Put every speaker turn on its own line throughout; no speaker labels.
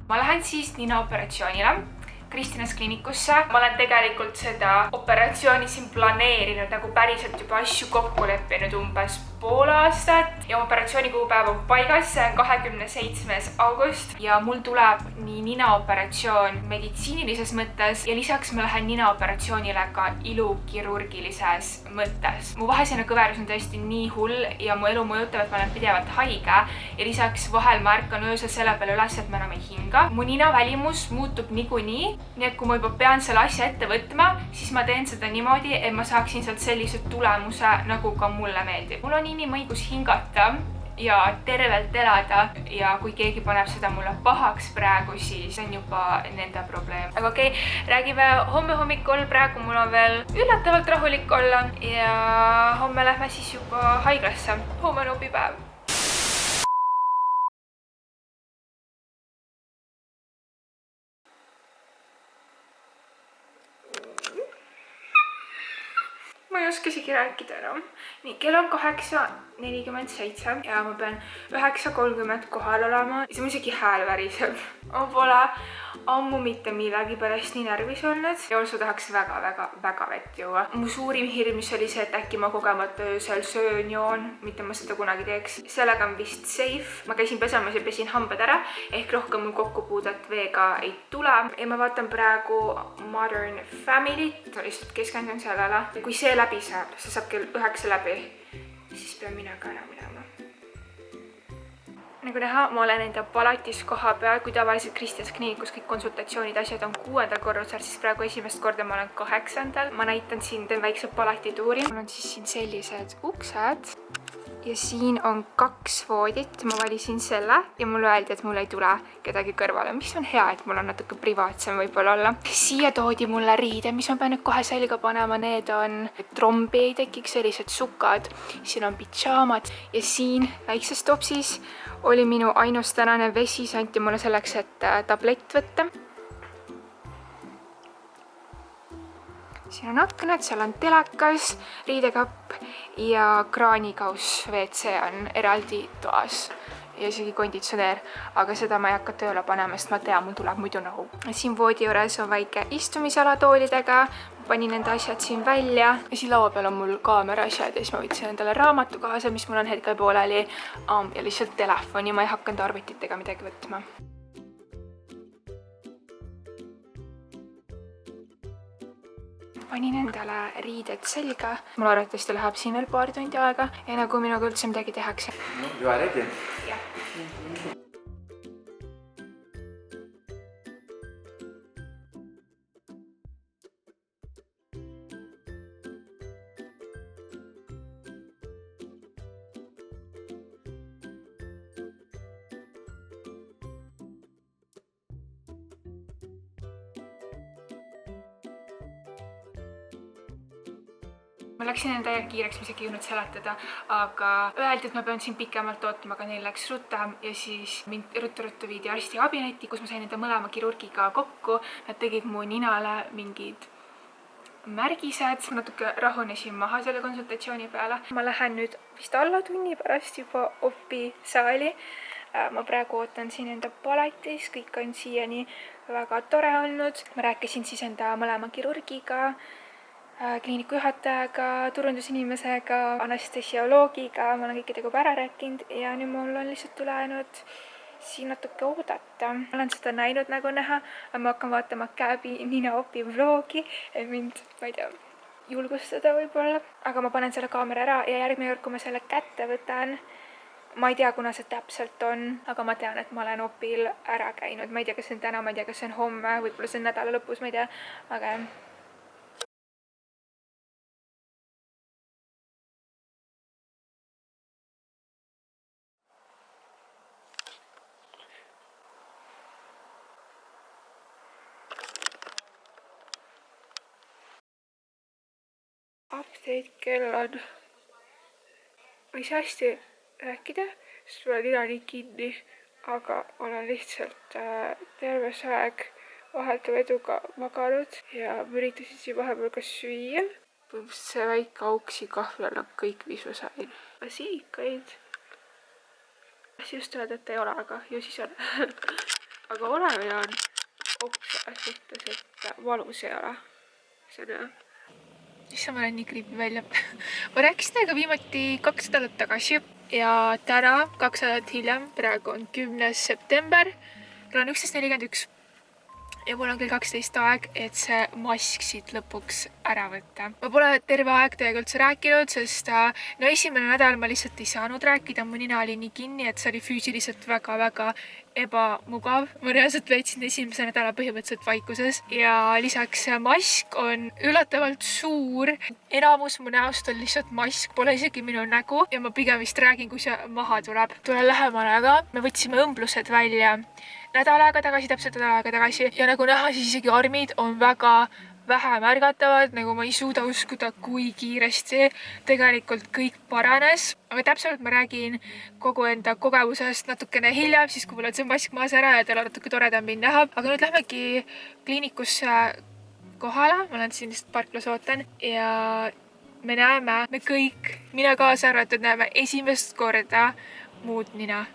ma lähen siis ninaoperatsioonile Kristinas kliinikusse. Ma olen tegelikult seda operatsiooni siin planeerinud nagu päriselt juba asju kokku leppinud umbes pool aastat ja operatsiooni kuupäev on paigas, see on 27. august ja mul tuleb nii ninaoperatsioon meditsiinilises mõttes ja lisaks ma lähen ninaoperatsioonile ka ilukirurgilises mõttes. Mu vaheseina kõverus on tõesti nii hull ja mu elu mõjutab, et ma olen pidevalt haige ja lisaks vahel ma ärkan öösel selle peale üles, et ma enam ei hinga. Mu nina välimus muutub niikuinii, nii et kui ma juba pean selle asja ette võtma, siis ma teen seda niimoodi, et ma saaksin sealt sellise tulemuse, nagu ka mulle meeldib. Mul on inimõigus hingata ja tervelt elada ja kui keegi paneb seda mulle pahaks praegu, siis on juba nende probleem. Aga okei, räägime homme hommikul, praegu mul on veel üllatavalt rahulik olla ja homme lähme siis juba haiglasse. Homme on opipäev. Ma ei oska isegi rääkida enam. Nii, kell on 8:47 ja ma pean 9:30 kohal olema. Siis mul isegi hääl väriseb. Ma pole ammu mitte millegi pärast nii närvis olnud. Ja also tahaks väga vett juua. Mu suurim hirm oli see, et äkki ma kogemata öösel söön, joon, mitte ma seda kunagi teeks. Sellega on vist safe. Ma käisin pesemas ja pesin hambad ära, ehk rohkem mul kokkupuudet veega ei tule. Ja ma vaatan praegu Modern Family't. Ma lihtsalt keskendun sellele. Kui see läbi saab, see saab kell 9 läbi, siis pean mina ka ära minema. Nagu näha, ma olen enda palatis koha peal, kui tavaliselt Kristinas kliinikus kõik konsultatsioonid, asjad on 6. korrusel, siis praegu esimest korda ma olen 8. Ma näitan siin teen väikse palatituuri. Mul on siis siin sellised uksed ja siin on 2 voodit. Ma valisin selle ja mulle öeldi, et mul ei tule kedagi kõrvale, mis on hea, et mul on natuke privaatsem võib-olla olla. Siia toodi mulle riide, mis ma pean nüüd kohe selga panema. Need on trombi ei tekiks, sellised sukad. Siin on pidžaamad ja siin väikses topsis oli minu ainus tänane vesi, see anti mulle selleks, et tablett võtta. Siin on aknad, seal on telekas, riidekapp ja kraanikauss. WC on eraldi toas ja isegi konditsioneer, aga seda ma ei hakka tööle panema, sest ma tean, mul tuleb muidu nohu. Siin voodi juures on väike istumisala toolidega. Ma panin enda asjad siin välja. Ja siin laua peal on mul kaamera asjad ja siis ma võtsin endale raamatu kaasa, mis mul on hetkel pooleli ja lihtsalt telefoni. Ma ei hakanud arvutitega midagi võtma. Panin endale riided selga. Mul arvatavasti läheb siin veel paar tundi aega ja nagu minuga üldse midagi tehakse.
You are ready?
Jah. Ma läksin enda kiireks, mis ei jõudnud seletada, aga öeldi, et ma pean siin pikemalt ootama, aga neil läks rutem ja siis mind ruttu viidi arsti kabinetti, kus ma sain enda mõlema kirurgiga kokku. Nad tegid mu ninale mingid märgised, natuke rahunesin maha selle konsultatsiooni peale. Ma lähen nüüd vist alla tunni pärast juba opi saali. Ma praegu ootan siin enda palatis, kõik on siiani väga tore olnud. Ma rääkisin siis enda mõlema kirurgiga, kliiniku juhatajaga, turundusinimesega, anestesioloogiga. Ma olen kõikidega juba ära rääkinud ja nüüd mul on lihtsalt ülejäänud siin natuke oodata. Ma olen seda näinud nagu näha, aga ma hakkan vaatama Gabi ninaopi vlogi, et mind, ma ei tea, julgustada võib-olla. Aga ma panen selle kaamera ära ja järgmine kord, kui ma selle kätte võtan, ma ei tea, kuna see täpselt on, aga ma tean, et ma olen opil ära käinud. Ma ei tea, kas see on täna, ma ei tea, kas see on homme, võib-olla see on nädala lõpus, ma ei tea, aga update kellad. Ma ei saa hästi rääkida, sest mul on nina nii kinni, aga olen lihtsalt terve see aeg vaheldava eduga maganud ja ma üritasin siin vahepeal ka süüa. Põhimõtteliselt see väike auk siin kahvlal on kõik, mis ma sain. Siikaid. Tahtsin just öelda, et ei ole, aga ju siis on. aga olemine on oksa suhtes, et valus ei ole. See on jah. Issand, ma olen nii kriipi välja. Ma rääkisin teiega viimati 2 nädalat tagasi ja täna, 2 nädalat hiljem, praegu on 10. september, kell on 11:41 ja mul on kell 12 aeg, et see mask siit lõpuks ära võtta. Ma pole terve aeg teiega üldse rääkinud, sest no esimene nädal ma lihtsalt ei saanud rääkida, mu nina oli nii kinni, et see oli füüsiliselt väga-väga ebamugav. Ma reaalselt veetsin esimese nädala põhimõtteliselt vaikuses ja lisaks mask on üllatavalt suur. Enamus mu näost on lihtsalt mask, pole isegi minu nägu ja ma pigem vist räägin, kui see maha tuleb. Tulen lähemale, aga me võtsime õmblused välja nädal aega tagasi, täpselt nädal aega tagasi ja nagu näha, siis isegi armid on väga vähe märgatavad, nagu ma ei suuda uskuda, kui kiiresti tegelikult kõik paranes. Aga täpselt ma räägin kogu enda kogemusest natukene hiljem, siis kui mul on see mask maas ära ja teil on natuke toredam mind näha. Aga nüüd lähmegi kliinikusse kohale, ma olen siin lihtsalt parklas ootan ja me näeme, me kõik, mina kaasa arvatud, näeme esimest korda muud nina.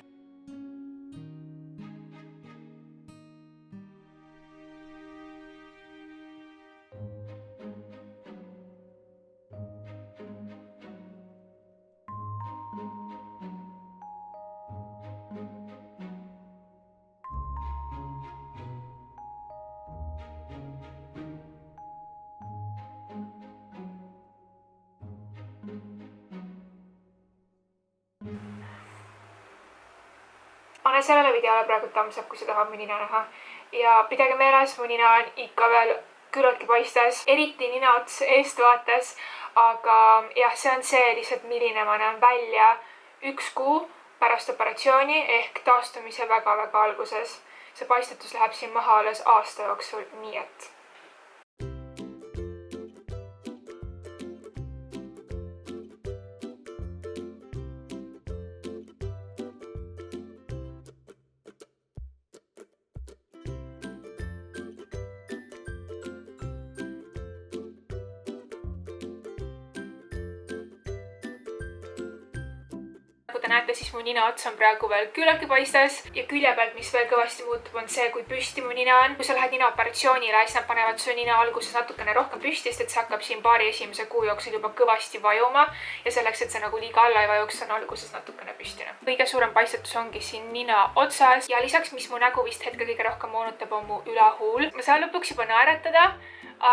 Ma olen sellele videole praegu tamsab, kui see tahab mu nina näha. Ja pidage meeles, mu nina on ikka veel küllaltki paistes, eriti nina ots eestvaates. Aga jah, see on see lihtsalt, milline ma näen välja 1 kuu pärast operatsiooni ehk taastumise väga-väga alguses. See paistetus läheb siin maha alles aasta jooksul, nii et nagu te näete, siis mu nina ots on praegu veel küllaltki paistes ja külje pealt, mis veel kõvasti muutub, on see, kui püsti mu nina on. Kui sa lähed ninaoperatsioonile, siis nad panevad su nina alguses natukene rohkem püsti, sest et see hakkab siin paari esimese kuu jooksul juba kõvasti vajuma ja selleks, et see nagu liiga alla ei vajuks, on alguses natukene püstine. Kõige suurem paistetus ongi siin nina otsas ja lisaks, mis mu nägu vist hetkel kõige rohkem moonutab, on mu ülahuul. Ma saan lõpuks juba naeratada,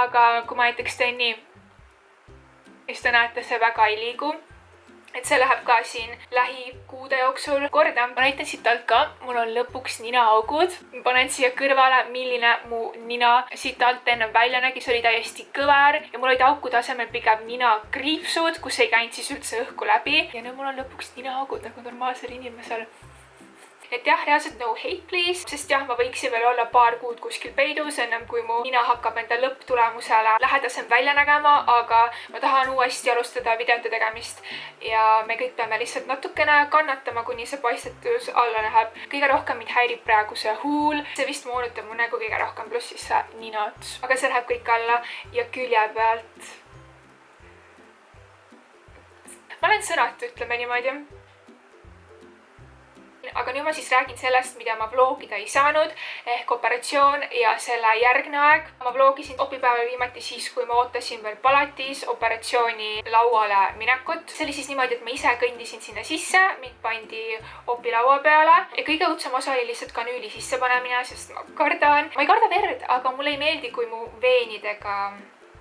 aga kui ma näiteks teen nii, siis te näete, see väga ei liigu. Et see läheb ka siin lähikuude jooksul korda. Ma näitan siit alt ka, mul on lõpuks ninaaugud. Ma panen siia kõrvale, milline mu nina siit alt enne välja nägi. See oli täiesti kõver ja mul olid aukude asemel pigem ninakriipsud, kus ei käinud siis üldse õhku läbi. Ja nüüd mul on lõpuks ninaaugud nagu normaalsel inimesel. Et jah, reaalselt no hate please, sest jah, ma võiksin veel olla paar kuud kuskil peidus, ennem kui mu nina hakkab enda lõpptulemusele lähedasem välja nägema, aga ma tahan uuesti alustada videote tegemist ja me kõik peame lihtsalt natukene kannatama, kuni see paistetus alla läheb. Kõige rohkem mind häirib praegu see huul, see vist moonutab mu nägu kõige rohkem, pluss siis see ninaots. Aga see läheb kõik alla ja külje pealt. Ma olen sõnatu, ütleme niimoodi. Aga nüüd ma siis räägin sellest, mida ma vlogida ei saanud, ehk operatsioon ja selle järgne aeg. Ma vlogisin opipäeval viimati siis, kui ma ootasin veel palatis operatsiooni lauale minekut. See oli siis niimoodi, et ma ise kõndisin sinna sisse, mind pandi opilaua peale ja kõige õudsem osa oli lihtsalt kanüüli sisse panemine, sest ma kardan. Ma ei karda verd, aga mulle ei meeldi, kui mu veenidega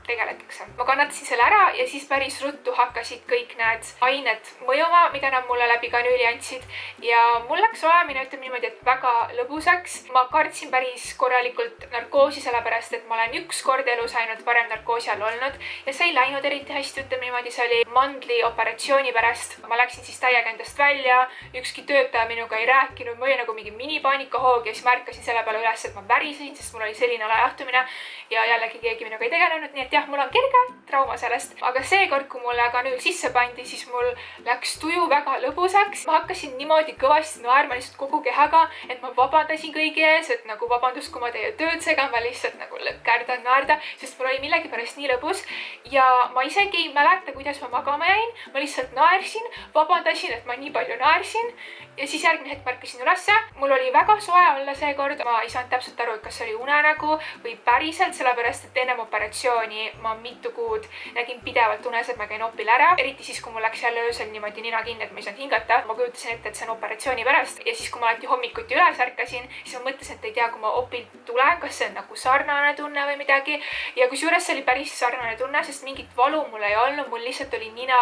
tegeletakse. Ma kannatasin selle ära ja siis päris ruttu hakkasid kõik need ained mõjuma, mida nad mulle läbi kanüüli andsid ja mul läks olemine, ütleme niimoodi, et väga lõbusaks. Ma kartsin päris korralikult narkoosi, sellepärast et ma olen 1 kord elus ainult varem narkoosi all olnud ja see ei läinud eriti hästi, ütleme niimoodi, see oli mandli operatsiooni pärast. Ma läksin siis täiega endast välja, ükski töötaja minuga ei rääkinud, ma olin nagu mingi minipaanikahoog ja siis märkasin selle peale üles, et ma värisin, sest mul oli selline alajahtumine ja jällegi keegi minuga ei tegelenud, nii et jah, mul on kerge trauma sellest, aga seekord, kui mulle kanüül sisse pandi, siis mul läks tuju väga lõbusaks. Ma hakkasin niimoodi kõvasti naerma lihtsalt kogu kehaga, et ma vabandasin kõigi ees, et nagu vabandust, kui ma teie tööd segan, ma lihtsalt nagu lõkkerdan naerda, sest mul oli millegipärast nii lõbus ja ma isegi ei mäleta, kuidas ma magama jäin. Ma lihtsalt naersin, vabandasin, et ma nii palju naersin ja siis järgmine hetk märkasin ülesse. Mul oli väga soe olla seekord, ma ei saanud täpselt aru, kas see oli unenägu või päriselt, sellepärast et ennem operatsiooni ma mitu kuud nägin pidevalt unes, et ma käin opil ära. Eriti siis, kui mul läks jälle öösel niimoodi nina kinni, et ma ei saanud hingata. Ma kujutasin ette, et see on operatsiooni pärast ja siis, kui ma alati hommikuti üles ärkasin, siis ma mõtlesin, et ei tea, kui ma opilt tulen, kas see on nagu sarnane tunne või midagi. Ja kusjuures see oli päris sarnane tunne, sest mingit valu mul ei olnud, mul lihtsalt oli nina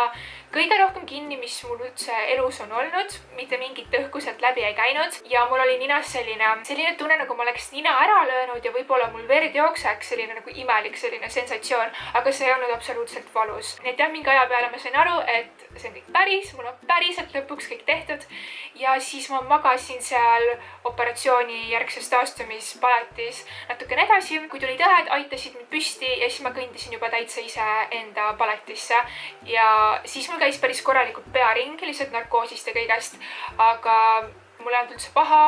kõige rohkem kinni, mis mul üldse elus on olnud, mitte mingit õhku sealt läbi ei käinud ja mul oli ninas selline tunne, nagu ma oleks nina ära löönud ja võib-olla mul verd jookseks, selline nagu imelik selline sensatsioon, aga see ei olnud absoluutselt valus. Nii et jah, mingi aja peale ma sain aru, et see on kõik päris, mul on päriselt lõpuks kõik tehtud ja siis ma magasin seal operatsiooni järgses taastumispalatis natukene edasi. Kui tulid õed, aitasid mind püsti ja siis ma kõndisin juba täitsa ise enda palatisse ja siis mul käis päris korralikult pearing, lihtsalt narkoosist ja kõigest, aga mul ei olnud üldse paha,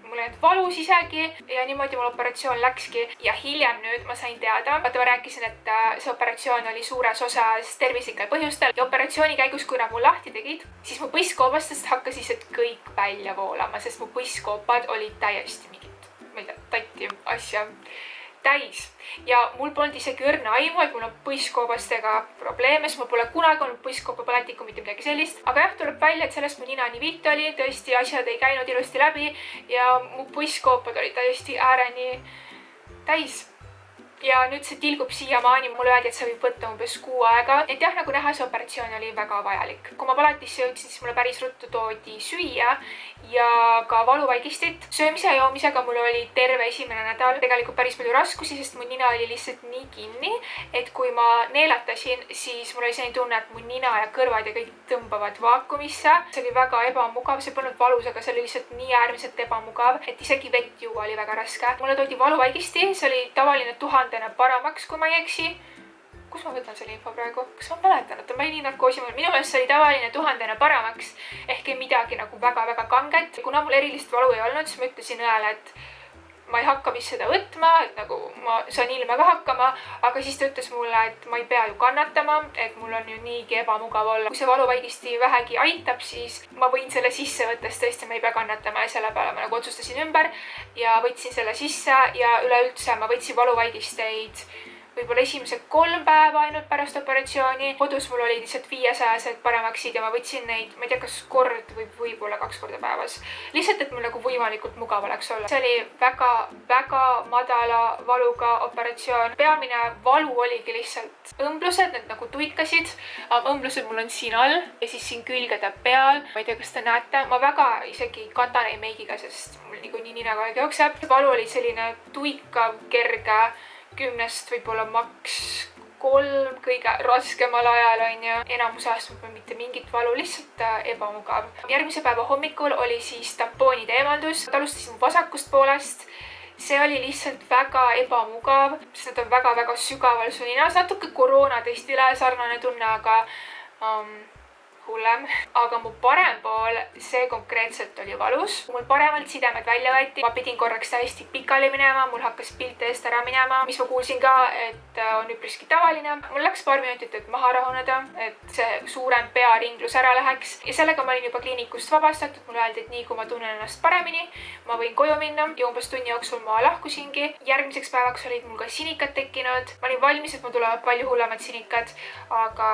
mul ei olnud valus isegi ja niimoodi mul operatsioon läkski ja hiljem nüüd ma sain teada, vaata ma rääkisin, et see operatsioon oli suures osas tervislikel põhjustel ja operatsiooni käigus, kui nad mul lahti tegid, siis mu põsskoobastest hakkas lihtsalt kõik välja voolama, sest mu põsskoopad olid täiesti mingit, ma ei tea, tatti asja täis ja mul polnud isegi õrna aimu, et mul on põsskoobastega probleeme, sest mul pole kunagi olnud põsskoopapõletikku, mitte midagi sellist. Aga jah, tuleb välja, et sellest mu nina nii vitt oli, tõesti asjad ei käinud ilusti läbi ja mu põsskoopad olid täiesti ääreni täis. Ja nüüd see tilgub siiamaani, mulle öeldi, et see võib võtta umbes 6 aega. Et jah, nagu näha, see operatsioon oli väga vajalik. Kui ma palatisse jõudsin, siis mulle päris ruttu toodi süüa ja ka valuvaigistit. Söömise ja joomisega mul oli terve esimene nädal tegelikult päris palju raskusi, sest mu nina oli lihtsalt nii kinni, et kui ma neelatasin, siis mul oli selline tunne, et mu nina ja kõrvad ja kõik tõmbavad vaakumisse. See oli väga ebamugav, see polnud valus, aga see oli lihtsalt nii äärmiselt ebamugav, et isegi vett juua oli väga raske. Mulle toodi valuvaigisti, see oli tavaline 1000 paramaks, kui ma ei eksi. Kus ma võtan selle info praegu? Kas ma mäletan, et ma ei nii narkoosi mul. Minu meelest see oli tavaline 1000 paramaks ehk ei midagi nagu väga-väga kanget. Kuna mul erilist valu ei olnud, siis ma ütlesin õele, et ma ei hakka vist seda võtma, et nagu ma saan ilma ka hakkama, aga siis ta ütles mulle, et ma ei pea ju kannatama, et mul on ju niigi ebamugav olla. Kui see valuvaigisti vähegi aitab, siis ma võin selle sisse võttes tõesti ma ei pea kannatama ja selle peale ma nagu otsustasin ümber ja võtsin selle sisse ja üleüldse ma võtsin valuvaigisteid võib-olla esimesed 3 päeva ainult pärast operatsiooni. Kodus mul oli lihtsalt 500 paramaksid ja ma võtsin neid, ma ei tea, kas kord või võib-olla 2 korda päevas. Lihtsalt, et mul nagu võimalikult mugav oleks olla. See oli väga madala valuga operatsioon. Peamine valu oligi lihtsalt õmblused, need nagu tuikasid. Õmblused mul on siin all ja siis siin külgede peal. Ma ei tea, kas te näete. Ma väga isegi katan ei meigiga, sest mul niikuinii nina kogu aeg jookseb. Valu oli selline tuikav, kerge 10-st võib-olla maks 3 kõige raskemal ajal on ju. Enamus ajast ma pean mitte mingit valu, lihtsalt ebamugav. Järgmise päeva hommikul oli siis tampoonide eemaldus. Alustasin vasakust poolest. See oli lihtsalt väga ebamugav, sest need on väga-väga sügaval su ninas. Natuke koroonatestile sarnane tunne, aga hullem. Aga mu parem pool, see konkreetselt oli valus. Mul paremalt sidemed välja võeti. Ma pidin korraks täiesti pikali minema, mul hakkas pilt eest ära minema, mis ma kuulsin ka, et on üpriski tavaline. Mul läks paar minutit, et maha rahuneda, et see suurem pearinglus ära läheks. Ja sellega ma olin juba kliinikust vabastatud. Mulle öeldi, et nii kui ma tunnen ennast paremini, ma võin koju minna ja umbes tunni jooksul ma lahkusingi. Järgmiseks päevaks olid mul ka sinikad tekkinud. Ma olin valmis, et mul tulevad palju hullemad sinikad, aga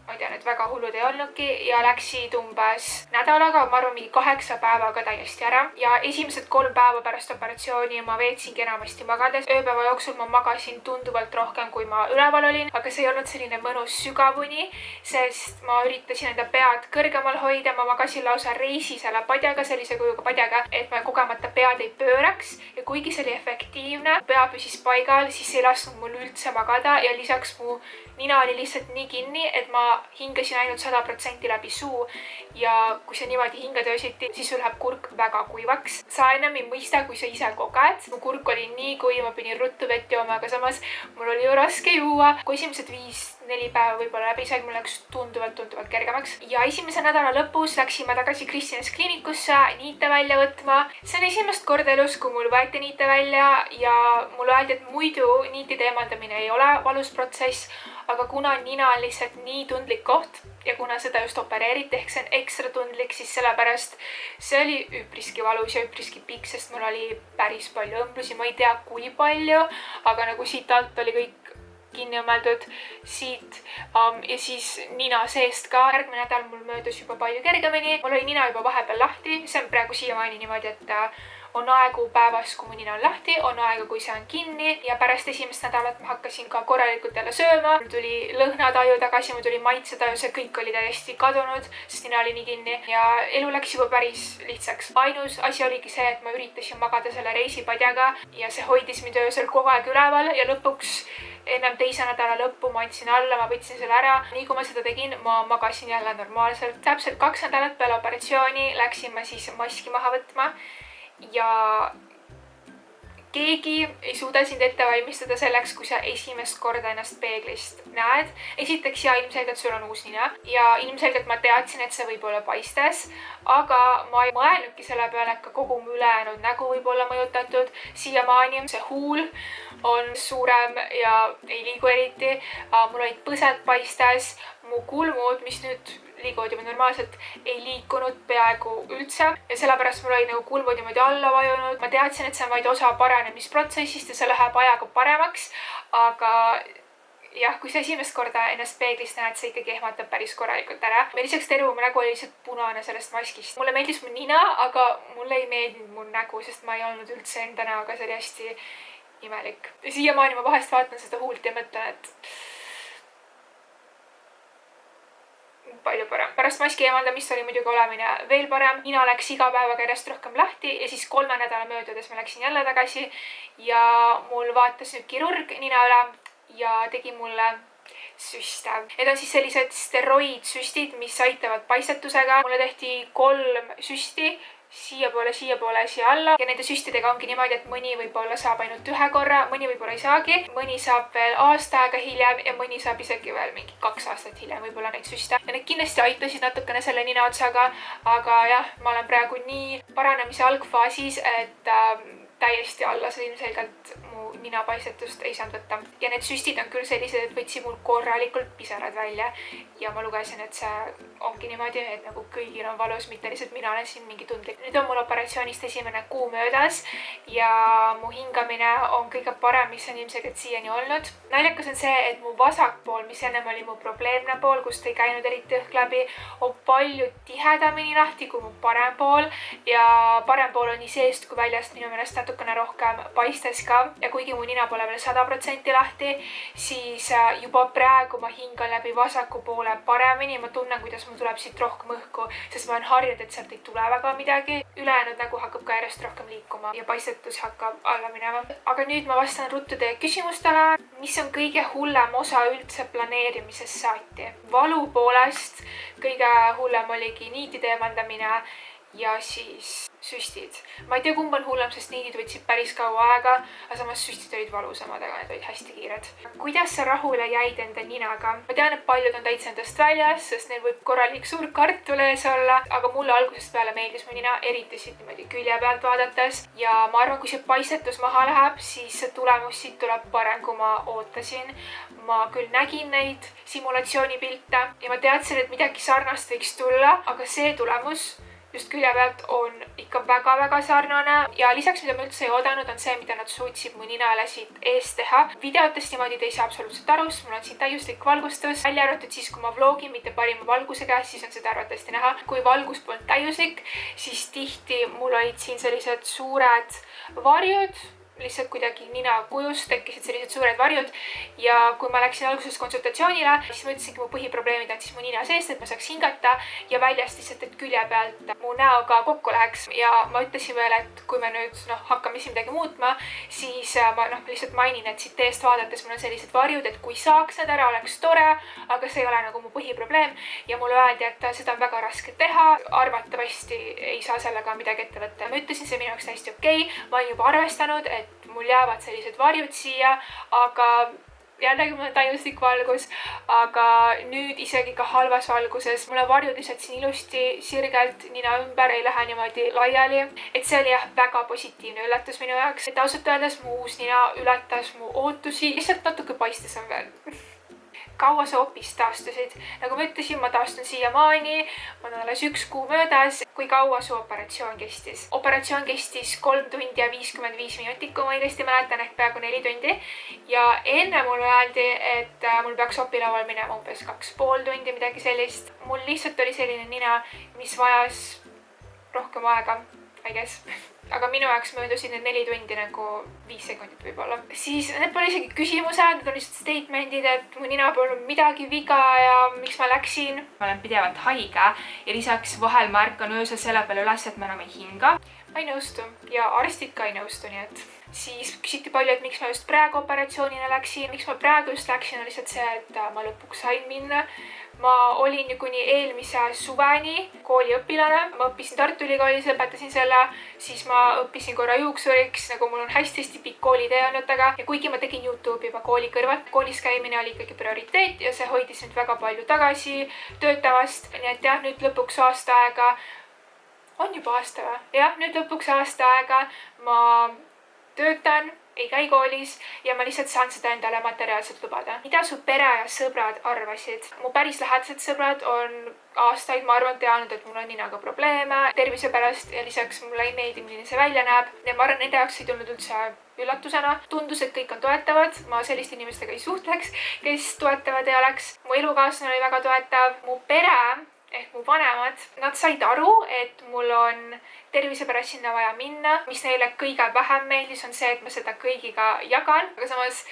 ma ei tea, need väga hullud ei olnudki ja läksid umbes nädalaga, ma arvan mingi 8 päevaga täiesti ära. Ja esimesed 3 päeva pärast operatsiooni ma veetsingi enamasti magades. Ööpäeva jooksul ma magasin tunduvalt rohkem, kui ma üleval olin, aga see ei olnud selline mõnus sügavuni, sest ma üritasin enda pead kõrgemal hoida. Ma magasin lausa reisisele padjaga, sellise kujuga padjaga, et ma kogemata pead ei pööraks ja kuigi see oli efektiivne, pea püsis paigal, siis ei lasknud mul üldse magada ja lisaks mu nina oli lihtsalt nii kinni, et ma ma hingasin ainult 100% läbi suu ja kui sa niimoodi hingad öösiti, siis sul läheb kurk väga kuivaks. Sa enam ei mõista, kui sa ise koged. Mu kurk oli nii kuiv, ma pidin ruttu vett jooma, aga samas mul oli ju raske juua. Kui esimesed 5-4 päeva võib-olla läbi said, mul läks tunduvalt kergemaks. Ja esimese nädala lõpus läksin ma tagasi Kristjan's kliinikusse niite välja võtma. See on esimest korda elus, kui mul võeti niite välja ja mulle öeldi, et muidu niitide eemaldamine ei ole valus protsess, aga kuna nina on lihtsalt nii tundlik koht ja kuna seda just opereeriti, ehk see on ekstra tundlik, siis sellepärast see oli üpriski valus ja üpriski pikk, sest mul oli päris palju õmblusi, ma ei tea kui palju, aga nagu siit alt oli kõik kinni õmmeldud siit ja siis nina seest ka. Järgmine nädal mul möödus juba palju kergemini, mul oli nina juba vahepeal lahti, see on praegu siiamaani niimoodi, et on aegu päevas, kui mu nina on lahti, on aega, kui see on kinni ja pärast esimest nädalat ma hakkasin ka korralikult jälle sööma. Mul tuli lõhnataju tagasi, mul tuli maitsetaju, see kõik oli täiesti kadunud, sest nina oli nii kinni ja elu läks juba päris lihtsaks. Ainus asi oligi see, et ma üritasin magada selle reisipadjaga ja see hoidis mind öösel kogu aeg üleval ja lõpuks ennem teise nädala lõppu ma andsin alla, ma võtsin selle ära. Nii kui ma seda tegin, ma magasin jälle normaalselt. Täpselt 2 nädalat peale operatsiooni läksin ma siis maski maha võtma ja keegi ei suuda sind ette valmistada selleks, kui sa esimest korda ennast peeglist näed. Esiteks ja ilmselgelt sul on uus nina ja ilmselgelt ma teadsin, et see võib olla paistes, aga ma ei mõelnudki selle peale, et ka kogu mu ülejäänud nägu võib olla mõjutatud. Siiamaani see huul on suurem ja ei liigu eriti. Mul olid põsed paistes, mu kulmud, mis nüüd liiguvad juba normaalselt, ei liikunud peaaegu üldse ja sellepärast mul olid nagu kulmud niimoodi alla vajunud. Ma teadsin, et see on vaid osa paranemisprotsessist ja see läheb ajaga paremaks, aga jah, kui sa esimest korda ennast peeglist näed, see ikkagi ehmatab päris korralikult ära. Lisaks terve mu nägu oli lihtsalt punane sellest maskist. Mulle meeldis mu nina, aga mulle ei meeldinud mu nägu, sest ma ei olnud üldse enda näoga, see oli hästi imelik. Ja siiamaani ma vahest vaatan seda huult ja mõtlen, et palju parem. Pärast maski eemaldamist oli muidugi olemine veel parem. Nina läks iga päevaga järjest rohkem lahti ja siis 3 nädala möödudes ma läksin jälle tagasi ja mul vaatas nüüd kirurg nina üle ja tegi mulle süste. Need on siis sellised steroidsüstid, mis aitavad paistetusega. Mulle tehti 3 süsti, siiapoole, siia alla ja nende süstidega ongi niimoodi, et mõni võib-olla saab ainult 1 korra, mõni võib-olla ei saagi, mõni saab veel aasta aega hiljem ja mõni saab isegi veel mingi 2 aastat hiljem võib-olla neid süste. Ja need kindlasti aitasid natukene selle nina otsaga, aga jah, ma olen praegu nii paranemise algfaasis, et täiesti alla see ilmselgelt mu ninapaisetust ei saanud võtta. Ja need süstid on küll sellised, et võtsid mul korralikult pisarad välja ja ma lugesin, et see ongi niimoodi, et nagu kõigil on valus, mitte lihtsalt mina olen siin mingi tundlik. Nüüd on mul operatsioonist esimene kuu möödas ja mu hingamine on kõige parem, mis on ilmselgelt siiani olnud. Naljakas on see, et mu vasak pool, mis ennem oli mu probleemne pool, kust ei käinud eriti õhk läbi, on palju tihedamini lahti kui mu parem pool ja parem pool on nii seest kui väljast minu meelest natukene rohkem paistes ka ja kuigi mu nina pole veel 100% lahti, siis juba praegu ma hingan läbi vasaku poole paremini. Ma tunnen, kuidas mul tuleb siit rohkem õhku, sest ma olen harjunud, et sealt ei tule väga midagi. Ülejäänud nägu hakkab ka järjest rohkem liikuma ja paistetus hakkab alla minema. Aga nüüd ma vastan ruttu teie küsimustele. Mis on kõige hullem osa üldse planeerimisest saati? Valu poolest kõige hullem oligi niitide eemaldamine ja siis süstid. Ma ei tea, kumb on hullem, sest niidid võtsid päris kaua aega, aga samas süstid olid valusamad, aga need olid hästi kiired. Kuidas sa rahule jäid enda ninaga? Ma tean, et paljud on täitsa endast väljas, sest neil võib korralik suur kartul ees olla, aga mulle algusest peale meeldis mu nina, eriti siit niimoodi külje pealt vaadates. Ja ma arvan, kui see paistetus maha läheb, siis see tulemus siit tuleb parem, kui ma ootasin. Ma küll nägin neid simulatsioonipilte ja ma teadsin, et midagi sarnast võiks tulla, aga see tulemus just külje pealt on ikka väga-väga sarnane ja lisaks, mida ma üldse ei oodanud, on see, mida nad suutsid mu ninale siit eest teha. Videotest niimoodi te ei saa absoluutselt aru, sest mul on siin täiuslik valgustus. Välja arvatud siis, kui ma vlogin mitte parima valguse käes, siis on seda arvatavasti näha. Kui valgus polnud täiuslik, siis tihti mul olid siin sellised suured varjud. lihtsalt kuidagi ninakujust tekkisid sellised suured varjud ja kui ma läksin alguses konsultatsioonile, siis ma ütlesingi, mu põhiprobleemid on siis mu nina seest, et ma saaks hingata ja väljast lihtsalt, et külje pealt mu näoga kokku läheks ja ma ütlesin veel, et kui me nüüd hakkame siin midagi muutma, siis ma lihtsalt mainin, et siit teest vaadates mul on sellised varjud, et kui saaks need ära, oleks tore, aga see ei ole nagu mu põhiprobleem ja mulle öeldi, et seda on väga raske teha, arvatavasti ei saa sellega midagi ette võtta. Ma ütlesin, see minu jaoks täiesti okei, ma olen juba arvestanud, et mul jäävad sellised varjud siia, aga jällegi mul on täiuslik valgus, aga nüüd isegi ka halvas valguses mul on varjud lihtsalt siin ilusti sirgelt nina ümber, ei lähe niimoodi laiali. Et see oli jah väga positiivne üllatus minu jaoks, et ausalt öeldes mu uus nina ületas mu ootusi, lihtsalt natuke paistes on veel. Kaua sa hoopis taastusid? Nagu ma ütlesin, ma taastun siiamaani, mul on alles 1 kuu möödas. Kui kaua su operatsioon kestis? Operatsioon kestis 3 tundi ja 55 minutit, kui ma õigesti mäletan, ehk peaaegu 4 tundi. Ja enne mulle öeldi, et mul peaks opilaual minema umbes 2,5 tundi, midagi sellist. Mul lihtsalt oli selline nina, mis vajas rohkem aega, I guess. Aga minu jaoks möödusid need 4 tundi nagu 5 sekundit võib-olla. Siis need pole isegi küsimused, need on lihtsalt statementid, et mu nina polnud midagi viga ja miks ma läksin. Ma olen pidevalt haige ja lisaks vahel ma ärkan öösel selle peale üles, et ma enam ei hinga. Ma ei nõustu ja arstid ka ei nõustu, nii et siis küsiti palju, et miks ma just praegu operatsioonile läksin. Miks ma praegu just läksin on lihtsalt see, et ma lõpuks sain minna. Ma olin ju kuni eelmise suveni kooliõpilane. Ma õppisin Tartu Ülikoolis, lõpetasin selle, siis ma õppisin korra juuksuriks, nagu mul on hästi pikk koolitee olnud taga. Ja kuigi ma tegin YouTube'i juba kooli kõrvalt, koolis käimine oli ikkagi prioriteet ja see hoidis nüüd väga palju tagasi töötavast. Nii et jah, nüüd lõpuks aasta aega, on juba aasta või? Jah, nüüd lõpuks aasta aega ma töötan, ei käi koolis ja ma lihtsalt saan seda endale materiaalselt lubada. Mida su pere ja sõbrad arvasid? Mu päris lähedased sõbrad on aastaid, ma arvan, teadnud, et mul on ninaga probleeme tervise pärast ja lisaks mulle ei meeldi, milline see välja näeb. Ja ma arvan, nende jaoks ei tulnud üldse üllatusena. Tundus, et kõik on toetavad. Ma selliste inimestega ei suhtleks, kes toetavad ei oleks. Mu elukaaslane oli väga toetav. Mu pere ehk mu vanemad, nad said aru, et mul on tervise pärast sinna vaja minna. Mis neile kõige vähem meeldis on see, et ma seda kõigiga jagan, aga samas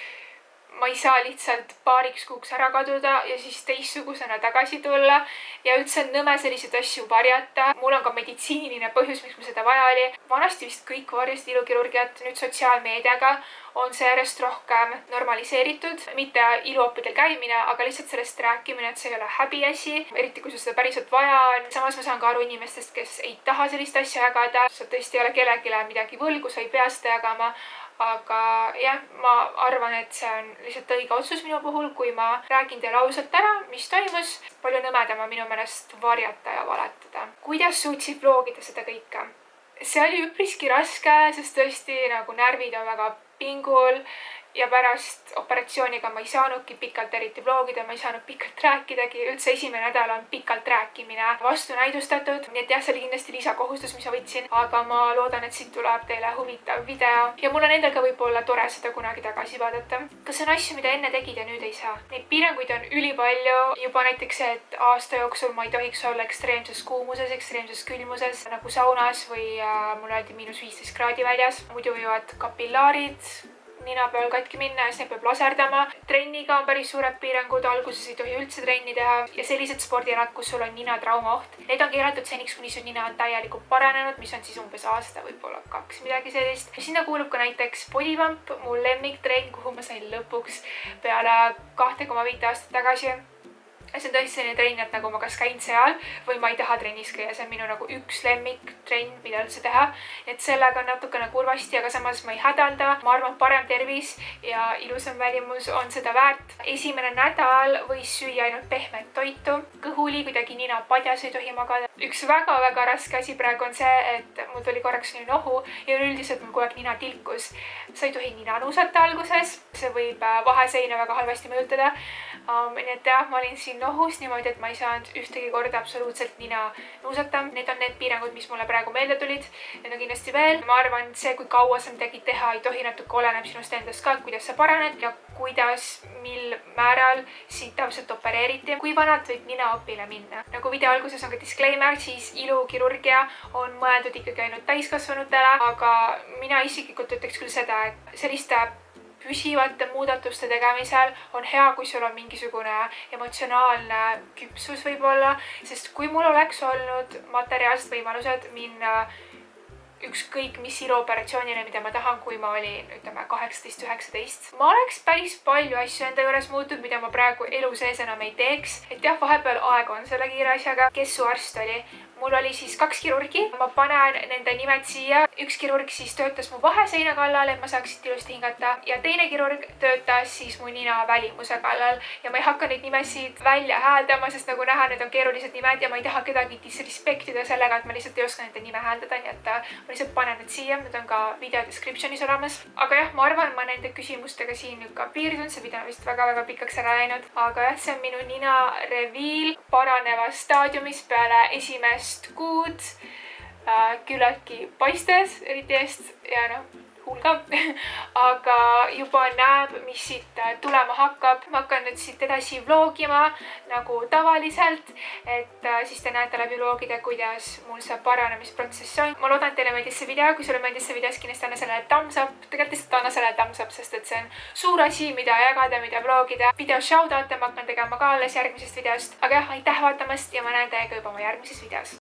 ma ei saa lihtsalt paariks kuuks ära kaduda ja siis teistsugusena tagasi tulla ja üldse on nõme selliseid asju varjata. Mul on ka meditsiiniline põhjus, miks mul seda vaja oli. Vanasti vist kõik varjasid ilukirurgiat, nüüd sotsiaalmeediaga on see järjest rohkem normaliseeritud. Mitte iluoppidel käimine, aga lihtsalt sellest rääkimine, et see ei ole häbiasi, eriti kui sul seda päriselt vaja on. Samas ma saan ka aru inimestest, kes ei taha sellist asja jagada. Sa tõesti ei ole kellelegi midagi võlgu, sa ei pea seda jagama. Aga jah, ma arvan, et see on lihtsalt õige otsus minu puhul, kui ma räägin teile ausalt ära, mis toimus. Palju nõmedama minu meelest varjata ja valetada. Kuidas suutsid vlogida seda kõike? See oli üpriski raske, sest tõesti nagu närvid on väga pingul ja pärast operatsiooniga ma ei saanudki pikalt eriti vlogida, ma ei saanud pikalt rääkidagi. Üldse esimene nädal on pikalt rääkimine vastunäidustatud. Nii et jah, see oli kindlasti lisakohustus, mis ma võtsin, aga ma loodan, et siit tuleb teile huvitav video ja mul on endalgi võib-olla tore seda kunagi tagasi vaadata. Kas on asju, mida enne tegid ja nüüd ei saa? Neid piiranguid on ülipalju. Juba näiteks see, et aasta jooksul ma ei tohiks olla ekstreemses kuumuses, ekstreemses külmuses nagu saunas või mul öeldi -15 kraadi väljas. Muidu võivad kapillaarid nina peal katki minna ja siis neid peab laserdama. Trenniga on päris suured piirangud, alguses ei tohi üldse trenni teha ja sellised spordialad, kus sul on nina traumaoht. Need on keelatud seniks, kuni su nina on täielikult paranenud, mis on siis umbes aasta, võib-olla 2, midagi sellist. Sinna kuulub ka näiteks bodypump, mu lemmiktrenn, kuhu ma sain lõpuks peale 2,5 aastat tagasi. See on tõesti selline trenn, et nagu ma kas käin seal või ma ei taha trennis käia. See on minu nagu üks lemmiktrenn, mida üldse teha. Et sellega on natukene kurvasti, aga samas ma ei hädalda. Ma arvan, parem tervis ja ilusam välimus on seda väärt. Esimene nädal võis süüa ainult pehmet toitu. Kõhuli kuidagi nina padjas ei tohi magada. Üks väga-väga raske asi praegu on see, et mul tuli korraks nii nohu ja üldiselt mul kogu aeg nina tilkus. Sa ei tohi nina nuusata alguses. See võib vaheseina väga halvasti mõjutada. Nii et jah, ma olin siin nohus niimoodi, et ma ei saanud ühtegi korda absoluutselt nina nuusata. Need on need piirangud, mis mulle praegu meelde tulid. Need on kindlasti veel. Ma arvan, see, kui kaua sa midagi teha ei tohi, natuke oleneb sinust endast ka, kuidas sa paraned. Ja kuidas, mil määral siit täpselt opereeriti, kui vanalt võib ninaopile minna. Nagu video alguses on ka disclaimer, siis ilukirurgia on mõeldud ikkagi ainult täiskasvanutele, aga mina isiklikult ütleks küll seda, et selliste püsivate muudatuste tegemisel on hea, kui sul on mingisugune emotsionaalne küpsus võib-olla, sest kui mul oleks olnud materiaalsed võimalused minna ükskõik mis iluoperatsioonile, mida ma tahan, kui ma olin, ütleme, 18-19. Ma oleks päris palju asju enda juures muutunud, mida ma praegu elu sees enam ei teeks. Et jah, vahepeal aeg on selle kiire asjaga. Kes su arst oli? Mul oli siis 2 kirurgi. Ma panen nende nimed siia. Üks kirurg siis töötas mu vaheseina kallal, et ma saaksin ilusti hingata. Ja teine kirurg töötas siis mu nina välimuse kallal. Ja ma ei hakka neid nimesid välja hääldama, sest nagu näha, need on keerulised nimed ja ma ei taha kedagi disrespektida sellega, et ma lihtsalt ei oska nende nime hääldada. Nii et ma lihtsalt panen need siia. Need on ka video descriptionis olemas. Aga jah, ma arvan, ma nende küsimustega siin nüüd ka piirdun. See video on vist väga-väga pikaks ära läinud. Aga jah, see on minu nina reviil paranevas staadiumis peale esimest kuud, küllaltki paistes, eriti eest ja hulga, aga juba näeb, mis siit tulema hakkab. Ma hakkan nüüd siit edasi vlogima nagu tavaliselt, et siis te näete läbi vlogide, kuidas mul see paranemisprotsess on. Ma loodan, et teile meeldis see video. Kui sulle meeldis see video, siis kindlasti anna sellele thumbs up. Tegelikult lihtsalt anna sellele thumbs up, sest et see on suur asi, mida jagada, mida vlogida. Video shoutout'e ma hakkan tegema ka alles järgmisest videost. Aga jah, aitäh vaatamast ja ma näen teiega juba oma järgmises videos.